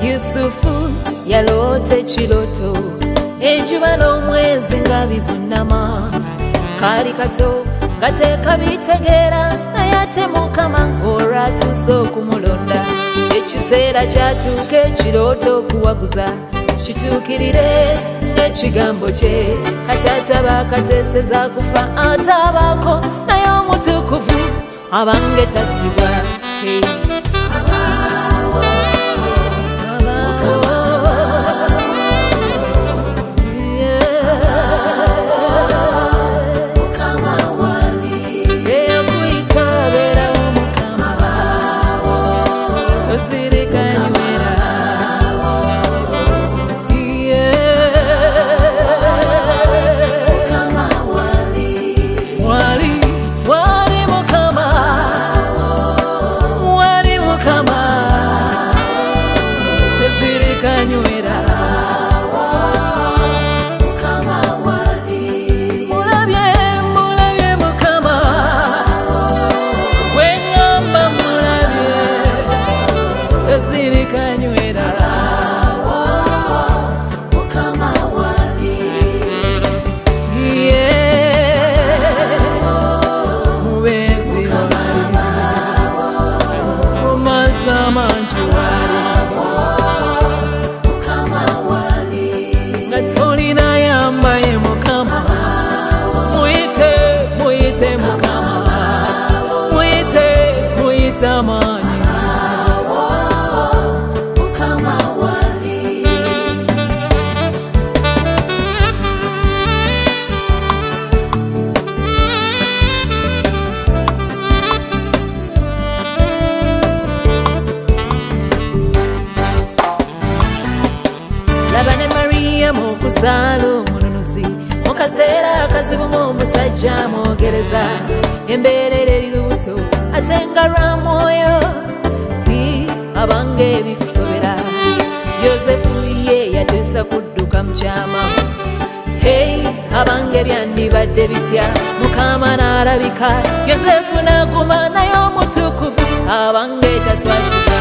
Yusufu yaloota ekiroto enjuba n'omwezi nga bivunama kaali kato gateeka bitegeera naye ate Mukama olwatuuse okumulonda ekiseera kyatuuka ekirooto okuwaguza kituukirire ng'ekigambo kye kataata baakateeseza kufa ataabaako naye omutukuvu abange tattibwa laba ne Mariya mukuzaala omununuzi mu kaseera akazibu ng'omusajja amwogereza embeerera eri lubuto ate nga lwa mwoyo abange ebikusobera Yozefu ye yateesa kudduka mu kyama abange byandibadde bitya Mukama n'alabika Yozefu n'aguma naye omutukuvu abange taswazibwa